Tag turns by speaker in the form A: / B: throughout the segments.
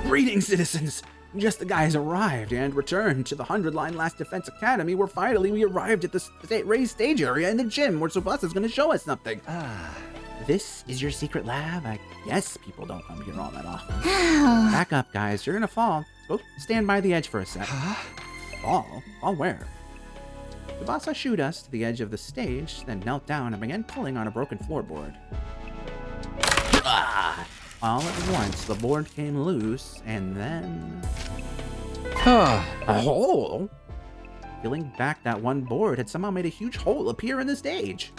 A: Greetings, citizens! Justiguy has arrived and returned to the 100-line Last Defense Academy, where finally we arrived at the raised stage area in the gym where Tsubasa's gonna show us something. This is your secret lab? I guess people don't come here all that often. Back up, guys. You're gonna fall. Go stand by the edge for a sec. Fall? Fall where? Tsubasa shooed us to the edge of the stage, then knelt down and began pulling on a broken floorboard. All at once, the board came loose, and then... a hole? Peeling back that one board had somehow made a huge hole appear in the stage.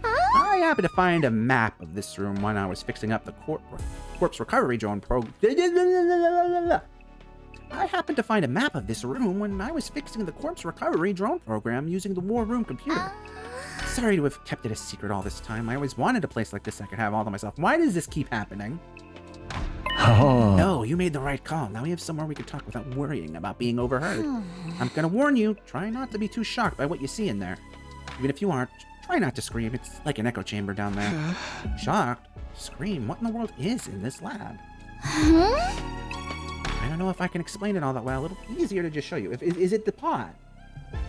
A: I happened to find a map of this room when I was fixing up the corpse recovery drone program. Using the war room computer. Sorry to have kept it a secret all this time. I always wanted a place like this I could have all to myself. Why does this keep happening? No, you made the right call. Now we have somewhere we can talk without worrying about being overheard. I'm gonna warn you, try not to be too shocked by what you see in there. Even if you aren't, try not to scream. It's like an echo chamber down there. Shocked? Scream? What in the world is in this lab? I don't know if I can explain it all that well. A little easier to just show you. Is it the pod?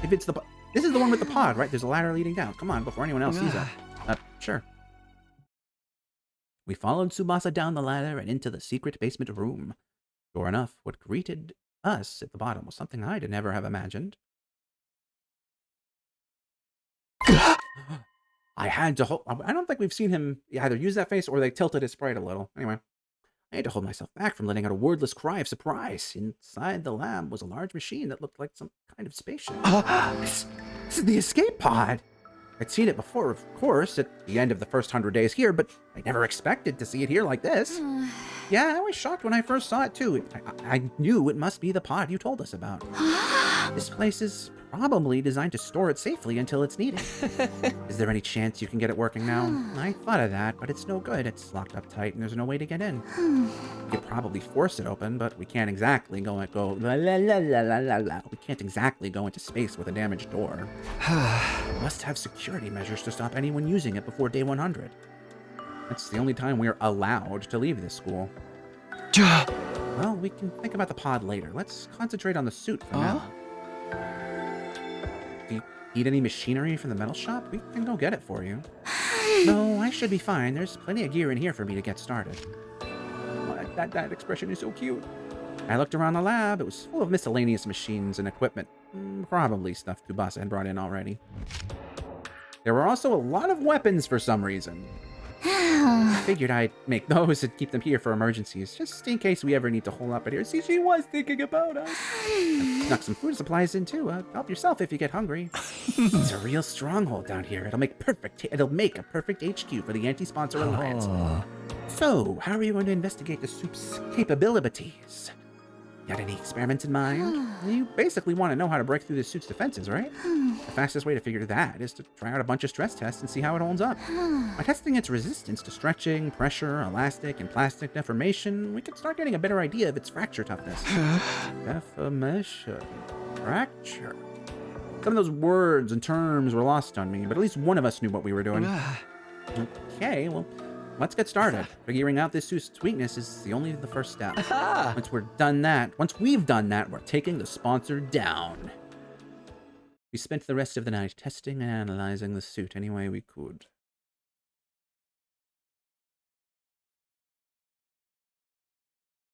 A: If it's the pod. This is the one with the pod, right? There's a ladder leading down. Come on, before anyone else sees it. Sure. We followed Tsubasa down the ladder and into the secret basement room. Sure enough, what greeted us at the bottom was something I'd never have imagined. I had to hold... I don't think we've seen him either use that face or they tilted his sprite a little. Anyway, I had to hold myself back from letting out a wordless cry of surprise. Inside the lab was a large machine that looked like some kind of spaceship. This is the escape pod! I'd seen it before, of course, at the end of the first 100 days here, but I never expected to see it here like this. Yeah, I was shocked when I first saw it, too. I knew it must be the pod you told us about. This place is probably designed to store it safely until it's needed. Is there any chance you can get it working now? I thought of that, but it's no good. It's locked up tight and there's no way to get in. We could probably force it open, but we can't exactly go into space with a damaged door. Must have security measures to stop anyone using it before day 100. That's the only time we're allowed to leave this school. Well, we can think about the pod later. Let's concentrate on the suit for now. Do you need any machinery from the metal shop? We can go get it for you. No, I should be fine. There's plenty of gear in here for me to get started. That expression is so cute. I looked around the lab. It was full of miscellaneous machines and equipment. Probably stuff Tsubasa had brought in already. There were also a lot of weapons for some reason. I figured I'd make those and keep them here for emergencies, just in case we ever need to hole up it here. See, she was thinking about us. I snuck some food supplies in too. Help yourself if you get hungry. It's a real stronghold down here. It'll make a perfect HQ for the anti-sponsor alliance. So, how are you going to investigate the soup's capabilities? Got any experiments in mind? You basically want to know how to break through the suit's defenses, right? The fastest way to figure that is to try out a bunch of stress tests and see how it holds up. By testing its resistance to stretching, pressure, elastic, and plastic deformation, we could start getting a better idea of its fracture toughness. Deformation. Fracture. Some of those words and terms were lost on me, but at least one of us knew what we were doing. Okay, well... let's get started. Figuring out this suit's weakness is only the first step. Once we've done that, we're taking the sponsor down. We spent the rest of the night testing and analyzing the suit any way we could.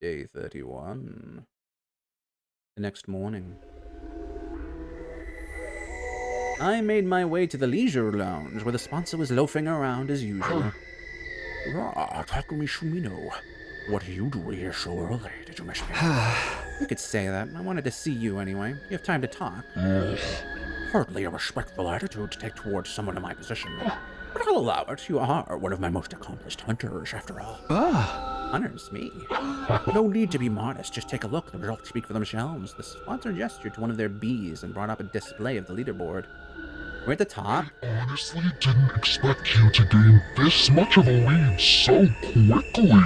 A: Day 31. The next morning. I made my way to the leisure lounge where the sponsor was loafing around as usual. Takumi Shumino. What do you do here so early? Did you miss me? You could say that. I wanted to see you anyway. You have time to talk. Hardly a respectful attitude to take towards someone in my position. But I'll allow it. You are one of my most accomplished hunters, after all. Hunters? Me? No need to be modest. Just take a look. The results speak for themselves. The sponsor gestured to one of their bees and brought up a display of the leaderboard. We're at the top.
B: I honestly didn't expect you to gain this much of a lead so quickly.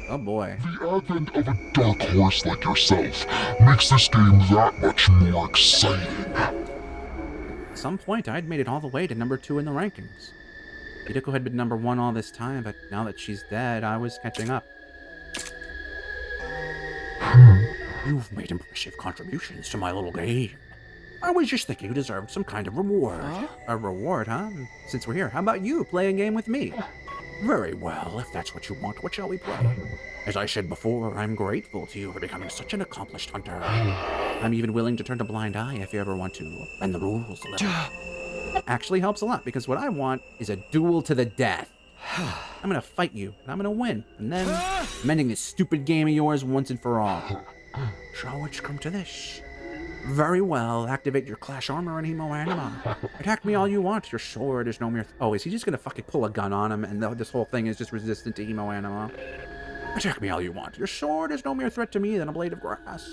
A: Oh boy.
B: The advent of a dark horse like yourself makes this game that much more exciting.
A: At some point, I'd made it all the way to number 2 in the rankings. Hideko had been number 1 all this time, but now that she's dead, I was catching up. You've made impressive contributions to my little game. I was just thinking you deserved some kind of reward. A reward, huh? Since we're here, how about you play a game with me? Very well, if that's what you want, what shall we play? As I said before, I'm grateful to you for becoming such an accomplished hunter. I'm even willing to turn a blind eye if you ever want to bend the rules a little. That actually helps a lot, because what I want is a duel to the death. I'm gonna fight you, and I'm gonna win, and then I'm ending this stupid game of yours once and for all. So it's come to this. Very well, activate your clash armor and Hemo Anima. Attack me all you want, your sword is no mere... Oh, is he just gonna fucking pull a gun on him and this whole thing is just resistant to Hemo Anima? Attack me all you want, your sword is no mere threat to me than a blade of grass.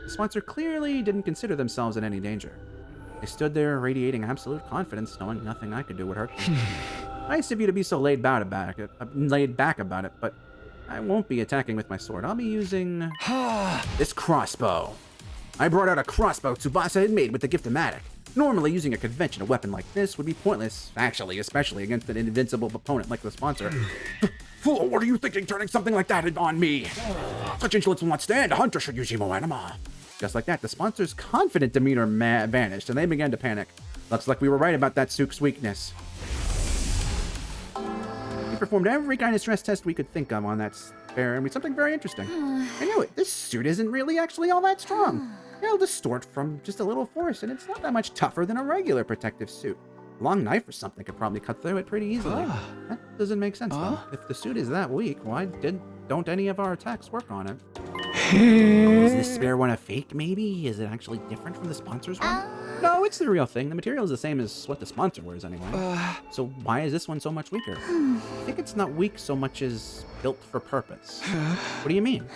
A: The sponsor clearly didn't consider themselves in any danger. They stood there radiating absolute confidence, knowing nothing I could do would hurt them. Nice of you to be so laid back about it, but I won't be attacking with my sword. I'll be using this crossbow. I brought out a crossbow Tsubasa had made with the Gift-O-Matic. Normally, using a conventional weapon like this would be pointless, actually, especially against an invincible opponent like the sponsor. Fool, what are you thinking, turning something like that on me? Such insolence will not stand. A hunter should use Hemo Anima. Just like that, the sponsor's confident demeanor vanished, and they began to panic. Looks like we were right about that Sook's weakness. We performed every kind of stress test we could think of on that spare, and we something very interesting. I knew it. This suit isn't really actually all that strong. It'll distort from just a little force, and it's not that much tougher than a regular protective suit. A long knife or something could probably cut through it pretty easily. That doesn't make sense, though. If the suit is that weak, why don't any of our attacks work on it? Is this spare one a fake, maybe? Is it actually different from the sponsor's one? No, it's the real thing. The material is the same as what the sponsor wears anyway. So why is this one so much weaker? I think it's not weak so much as built for purpose. What do you mean?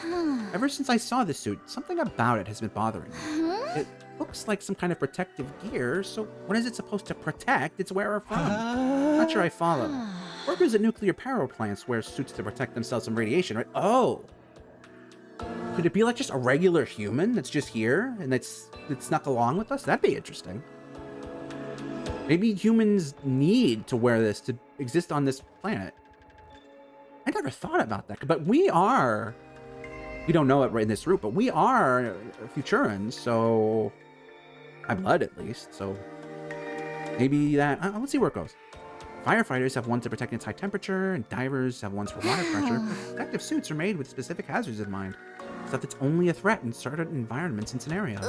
A: Ever since I saw this suit, something about it has been bothering me. It looks like some kind of protective gear, so what is it supposed to protect its wearer from? Not sure I follow. Workers at nuclear power plants wear suits to protect themselves from radiation, right? Oh! Could it be like just a regular human that's just here and that's snuck along with us? That'd be interesting. Maybe humans need to wear this to exist on this planet. I never thought about that, but we don't know it right in this route, but we are Futurans, so by blood at least, so maybe that, let's see where it goes. Firefighters have ones to protect against high temperature, and divers have ones for water pressure. Protective suits are made with specific hazards in mind. Stuff that's only a threat in certain environments and scenarios.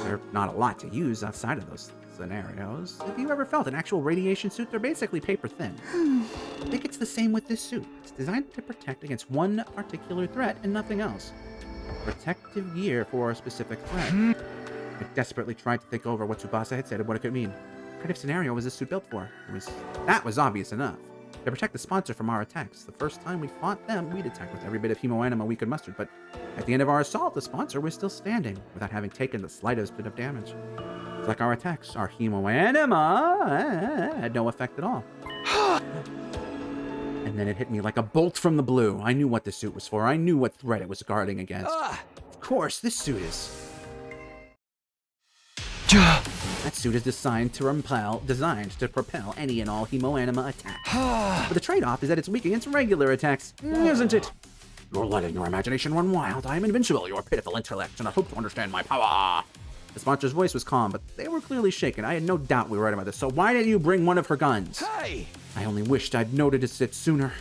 A: They're not a lot to use outside of those scenarios. If you ever felt an actual radiation suit, they're basically paper thin. I think it's the same with this suit. It's designed to protect against one particular threat and nothing else. Protective gear for a specific threat. I desperately tried to think over what Tsubasa had said and what it could mean. What kind of scenario was this suit built for? That was obvious enough. To protect the sponsor from our attacks. The first time we fought them, we'd attack with every bit of Hemo Anima we could muster, but at the end of our assault, the sponsor was still standing, without having taken the slightest bit of damage. It's like our attacks, our Hemo Anima had no effect at all. And then it hit me like a bolt from the blue. I knew what this suit was for. I knew what threat it was guarding against. Of course, this suit is... That suit is designed to propel any and all Hemo Anima attacks. But the trade-off is that it's weak against regular attacks, isn't it? You're letting your imagination run wild. I am invincible, your pitiful intellect, and I hope to understand my power. The sponsor's voice was calm, but they were clearly shaken. I had no doubt we were right about this, so why didn't you bring one of her guns? Hey! I only wished I'd noticed it sooner.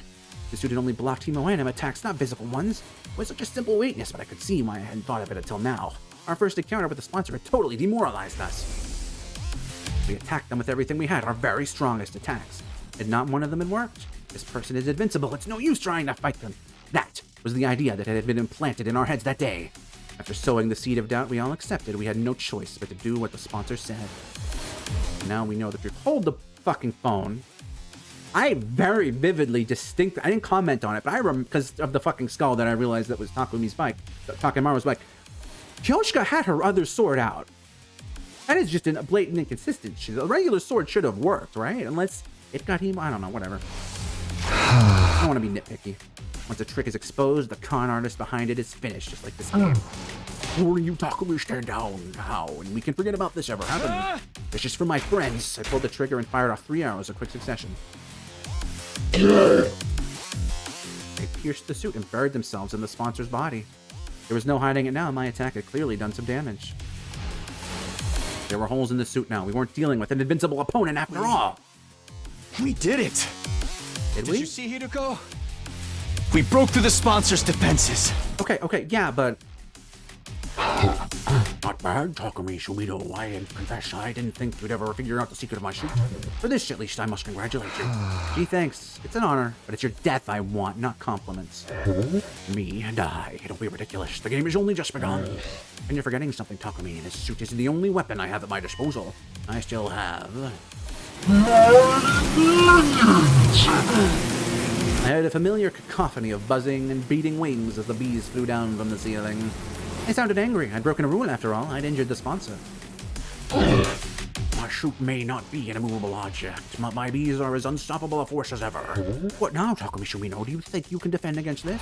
A: The suit had only blocked Hemo Anima attacks, not visible ones. It was such a simple weakness, but I could see why I hadn't thought of it until now. Our first encounter with the sponsor had totally demoralized us. We attacked them with everything we had, our very strongest attacks. And not one of them had worked. This person is invincible, it's no use trying to fight them. That was the idea that had been implanted in our heads that day. After sowing the seed of doubt we all accepted, we had no choice but to do what the sponsor said. Now we know that if you hold the fucking phone, I very vividly, I didn't comment on it, but because of the fucking skull that I realized that was Takemaru's bike. Kyoshika had her other sword out. That is just a blatant inconsistency. A regular sword should have worked, right? Unless it got him, I don't know, whatever. I don't want to be nitpicky. Once a trick is exposed, the con artist behind it is finished, just like this game. Warning you, Takumi, stand down now, and we can forget about this ever happening. This is for my friends. I pulled the trigger and fired off 3 arrows in quick succession. They pierced the suit and buried themselves in the sponsor's body. There was no hiding it now. My attack had clearly done some damage. There were holes in the suit now. We weren't dealing with an invincible opponent after all.
C: We did it!
A: Did
C: Did
A: we?
C: you see Hideko? We broke through the sponsor's defenses.
A: Okay, yeah, but... Not bad, Takumi Shumino. I confess I didn't think you'd ever figure out the secret of my suit. For this, at least, I must congratulate you. Gee, thanks. It's an honor, but it's your death I want, not compliments. Me die. It'll be ridiculous. The game has only just begun. And you're forgetting something, Takumi. This suit isn't the only weapon I have at my disposal. I still have... I heard a familiar cacophony of buzzing and beating wings as the bees flew down from the ceiling. I sounded angry. I'd broken a rule after all. I'd injured the sponsor. My suit may not be an immovable object, but my bees are as unstoppable a force as ever. What now, Takumi Shumino? Do you think you can defend against this?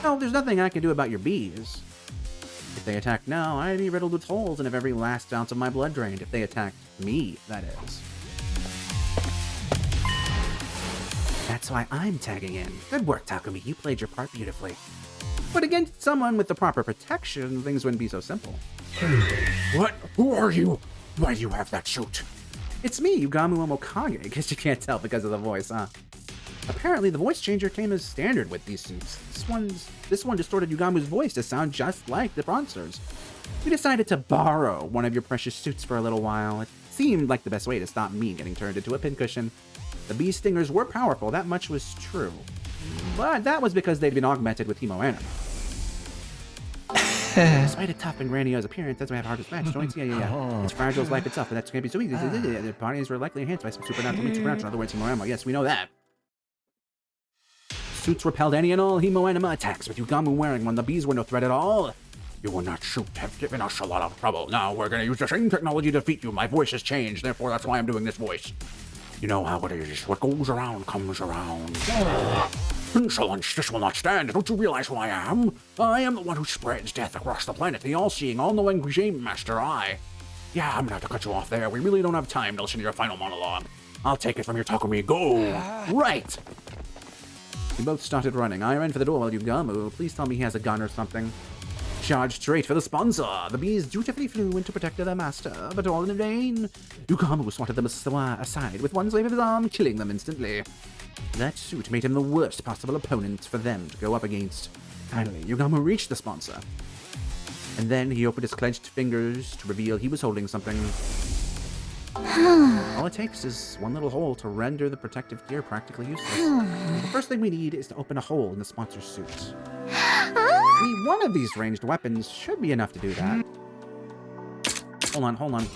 A: No, there's nothing I can do about your bees. If they attacked now, I'd be riddled with holes and have every last ounce of my blood drained. If they attacked me, that is. That's why I'm tagging in. Good work, Takumi. You played your part beautifully. But against someone with the proper protection, things wouldn't be so simple. What? Who are you? Why do you have that suit? It's me, Yugamu Omokage. Guess you can't tell because of the voice, huh? Apparently, the voice changer came as standard with these suits. This one distorted Yugamu's voice to sound just like the sponsors. We decided to borrow one of your precious suits for a little while. It seemed like the best way to stop me getting turned into a pincushion. The bee stingers were powerful, that much was true. But that was because they'd been augmented with hemoanima. Despite a tough and grandiose appearance, that's why I have hardest match. Don't see, yeah. It's fragile as life itself, but that can't be so easy. Their bodies were likely enhanced by some supernatural means. In other words, hemoanima. Yes, we know that. Suits repelled any and all hemoanima attacks, with Yugamu wearing one. The bees were no threat at all. You will not shoot. Have given us a lot of trouble. Now we're going to use the same technology to defeat you. My voice has changed, therefore that's why I'm doing this voice. You know how it is. What goes around comes around. Insolence, this will not stand. Don't you realize who I am? I am the one who spreads death across the planet, the all-seeing, all-knowing Game Master I. Yeah, I'm gonna have to cut you off there. We really don't have time to listen to your final monologue. I'll take it from your Takumi. Go! Right! We both started running. I ran for the door while Yugamu, please tell me he has a gun or something, charged straight for the sponsor. The bees dutifully flew in to protect their master, but all in vain. Yugamu swatted them aside with one swipe of his arm, killing them instantly. That suit made him the worst possible opponent for them to go up against. Finally, Yugamu reached the sponsor. And then he opened his clenched fingers to reveal he was holding something. All it takes is one little hole to render the protective gear practically useless. The first thing we need is to open a hole in the sponsor's suit. One of these ranged weapons should be enough to do that. Hold on.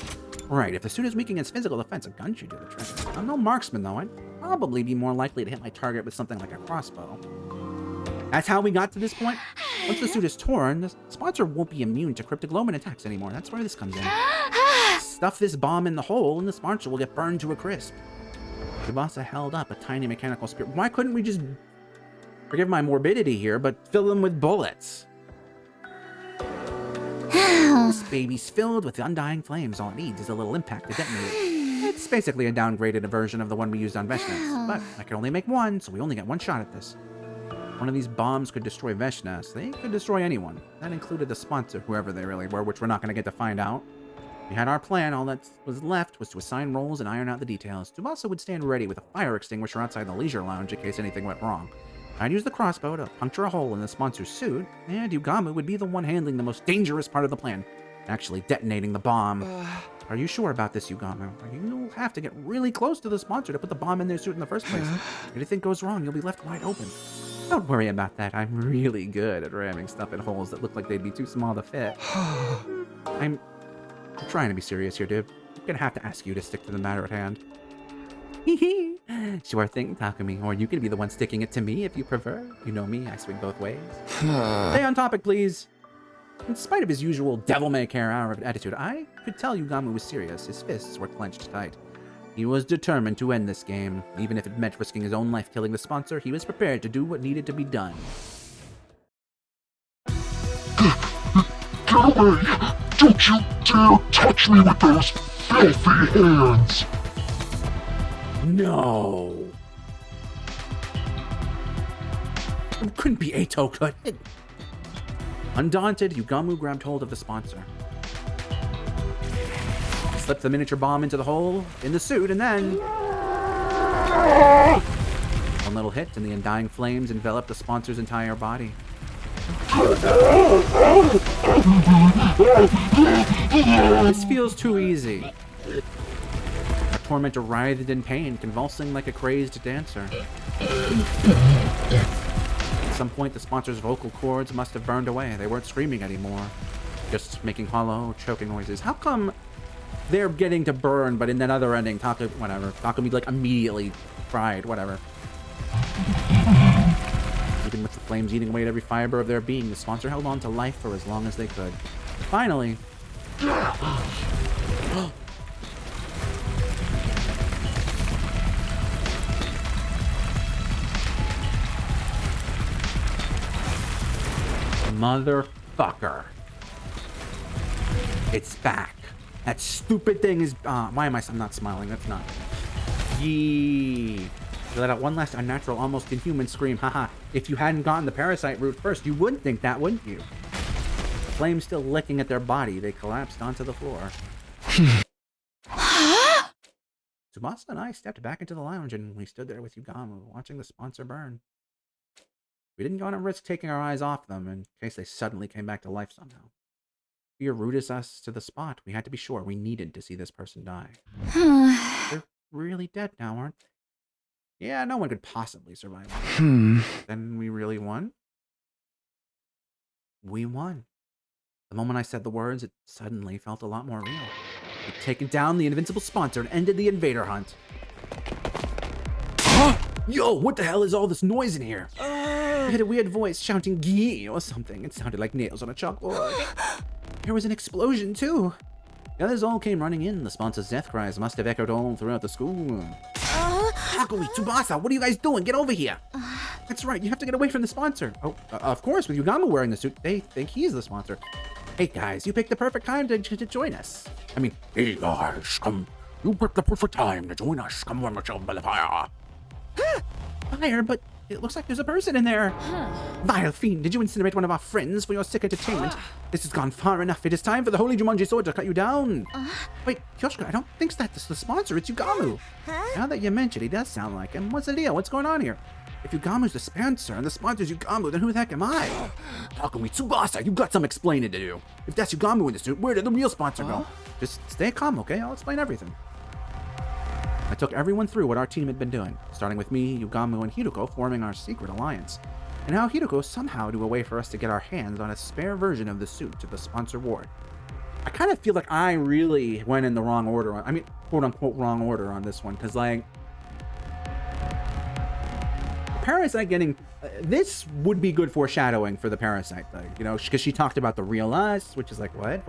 A: Right, if the suit is weak against physical defense, a gun should do the trick. I'm no marksman, though. I'd probably be more likely to hit my target with something like a crossbow. That's how we got to this point. Once the suit is torn, the sponsor won't be immune to cryptoglobin attacks anymore. That's where this comes in. Stuff this bomb in the hole, and the sponsor will get burned to a crisp. Tsubasa held up a tiny mechanical spear. Why couldn't we just, forgive my morbidity here, but fill them with bullets? This baby's filled with undying flames. All it needs is a little impact to detonate it. It's basically a downgraded version of the one we used on Veshnas, but I can only make one, so we only get one shot at this. One of these bombs could destroy Veshnas. They could destroy anyone. That included the sponsor, whoever they really were, which we're not going to get to find out. We had our plan. All that was left was to assign roles and iron out the details. Tsubasa would stand ready with a fire extinguisher outside the leisure lounge in case anything went wrong. I'd use the crossbow to puncture a hole in the sponsor's suit, and Yugamu would be the one handling the most dangerous part of the plan, actually detonating the bomb. Are you sure about this, Yugamu? You'll have to get really close to the sponsor to put the bomb in their suit in the first place. If anything goes wrong, you'll be left wide open. Don't worry about that. I'm really good at ramming stuff in holes that look like they'd be too small to fit. I'm trying to be serious here, dude. I'm gonna have to ask you to stick to the matter at hand. Sure thing, Takumi, or you can be the one sticking it to me if you prefer. You know me, I swing both ways. Stay on topic, please. In spite of his usual devil-may-care attitude, I could tell Yugamu was serious. His fists were clenched tight. He was determined to end this game. Even if it meant risking his own life killing the sponsor, he was prepared to do what needed to be done.
B: Get away! Don't you dare touch me with those filthy hands!
A: No! It couldn't be Eito, could it? Undaunted, Yugamu grabbed hold of the sponsor. He slipped the miniature bomb into the hole in the suit, and then... one little hit, and the undying flames enveloped the sponsor's entire body. This feels too easy. Our tormentor writhed in pain, convulsing like a crazed dancer. At some point, the sponsor's vocal cords must have burned away. They weren't screaming anymore, just making hollow, choking noises. How come they're getting to burn, but in that other ending, Takumi like immediately fried, whatever. Even with the flames eating away at every fiber of their being, the sponsor held on to life for as long as they could. Finally... Motherfucker. It's back. That stupid thing is... why am I'm not smiling? That's not... Yee. You let out one last unnatural, almost inhuman scream. Haha. If you hadn't gotten the parasite route first, you would think that, wouldn't you? Flames still licking at their body, they collapsed onto the floor. Tsubasa and I stepped back into the lounge, and we stood there with Yugamu, watching the sponsor burn. We didn't want to risk taking our eyes off them in case they suddenly came back to life somehow. Fear rooted us to the spot. We had to be sure. We needed to see this person die. They're really dead now, aren't they? Yeah, no one could possibly survive. Then we really won? We won. The moment I said the words, it suddenly felt a lot more real. We'd taken down the invincible sponsor and ended the invader hunt. Yo, what the hell is all this noise in here? I heard a weird voice shouting "Gee" or something. It sounded like nails on a chalkboard. There was an explosion, too. The others all came running in. The sponsor's death cries must have echoed all throughout the school. Takumi, Tsubasa, what are you guys doing? Get over here. That's right, you have to get away from the sponsor. Oh, of course, with Yugamu wearing the suit, they think he's the sponsor. Hey, guys, you picked the perfect time to join us. I mean, hey, guys, come. You picked the perfect time to join us. Come warm yourself by the fire. Fire, but it looks like there's a person in there. Vile fiend, did you incinerate one of our friends for your sick entertainment? This has gone far enough. It is time for the Holy Jumanji sword to cut you down. Wait, Kyoshika, I don't think that's the sponsor. It's Yugamu. Now that you mention it, he does sound like him. What's the deal? What's going on here? If Yugamu's the sponsor and the sponsor's Yugamu, then who the heck am I? Takumi, Tsubasa, you've got some explaining to do. If that's Yugamu in the suit, where did the real sponsor go? Just stay calm, okay? I'll explain everything. I took everyone through what our team had been doing, starting with me, Yugamu, and Hiruko forming our secret alliance, and how Hiruko somehow knew a way for us to get our hands on a spare version of the suit to the sponsor ward. I kind of feel like I really went in the wrong order, quote-unquote wrong order on this one, because, like, Parasite getting... this would be good foreshadowing for the Parasite thing, you know, because she talked about the real us, which is like, what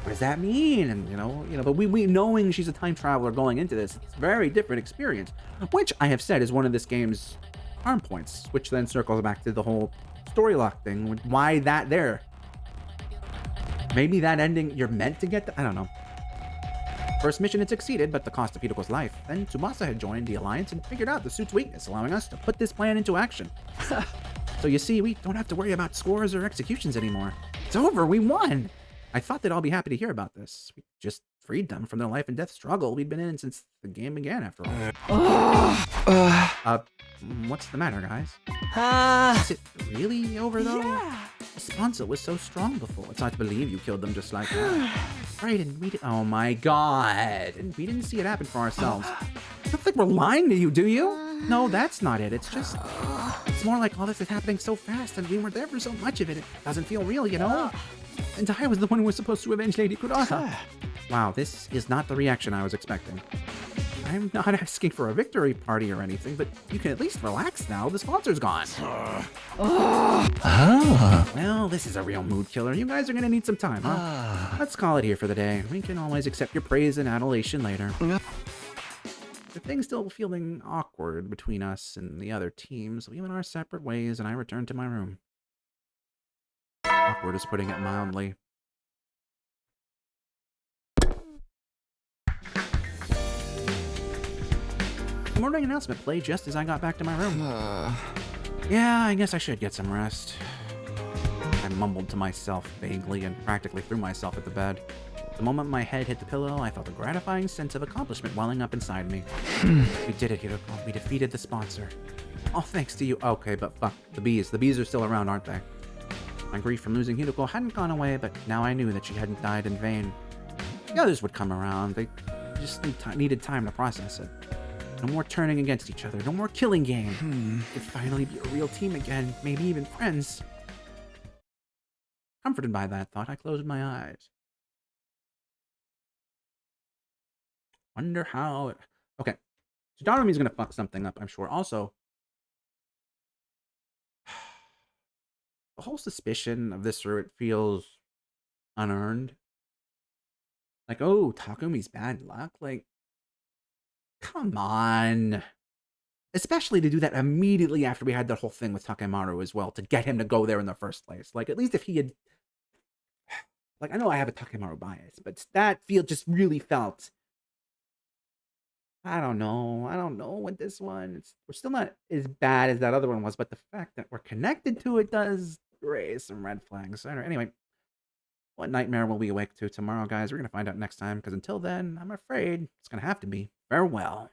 A: does that mean? And, you know, but we knowing she's a time traveler going into this, it's a very different experience, which I have said is one of this game's harm points, which then circles back to the whole story lock thing. Why that there? Maybe that ending, you're meant to get I don't know. First mission had succeeded, but the cost of Hiruko's life. Then Tsubasa had joined the Alliance and figured out the suit's weakness, allowing us to put this plan into action. So you see, we don't have to worry about scores or executions anymore. It's over, we won! I thought they'd all be happy to hear about this. We just freed them from their life and death struggle we'd been in since the game began, after all. What's the matter, guys? Is it really over, though? Yeah. The sponsor was so strong before. It's hard to believe you killed them just like that. Right, and we did... oh my god. And we didn't see it happen for ourselves. You don't think we're lying to you, do you? No, that's not it. It's just... it's more like all this is happening so fast and we were there for so much of it. It doesn't feel real, you know? And I was the one who was supposed to avenge Lady Kurata. Wow, this is not the reaction I was expecting. I'm not asking for a victory party or anything, but you can at least relax now. The sponsor's gone. Well, this is a real mood killer. You guys are gonna need some time, huh? Let's call it here for the day. We can always accept your praise and adulation later. The thing's still feeling awkward between us and the other teams. We went our separate ways, and I returned to my room. Awkward is putting it mildly. The morning announcement played just as I got back to my room. Yeah, I guess I should get some rest. I'm mumbled to myself vaguely and practically threw myself at the bed. The moment my head hit the pillow, I felt a gratifying sense of accomplishment welling up inside me. We did it, Hiroko. We defeated the sponsor. All thanks to you. Okay, but fuck, the bees. The bees are still around, aren't they? My grief from losing Hiroko hadn't gone away, but now I knew that she hadn't died in vain. The others would come around. They just needed time to process it. No more turning against each other. No more killing game. We'd finally be a real team again. Maybe even friends. Comforted by that thought, I closed my eyes. Wonder how it... Okay. So Darumi's gonna fuck something up, I'm sure. Also, the whole suspicion of this route feels unearned. Like, oh, Takumi's bad luck? Like, come on. Especially to do that immediately after we had that whole thing with Takemaru as well, to get him to go there in the first place. Like, at least if he had... Like, I know I have a Takemaru bias, but that just really felt... I don't know with this one. We're still not as bad as that other one was, but the fact that we're connected to it does raise some red flags. Anyway, what nightmare will we awake to tomorrow, guys? We're going to find out next time, because until then, I'm afraid it's going to have to be farewell.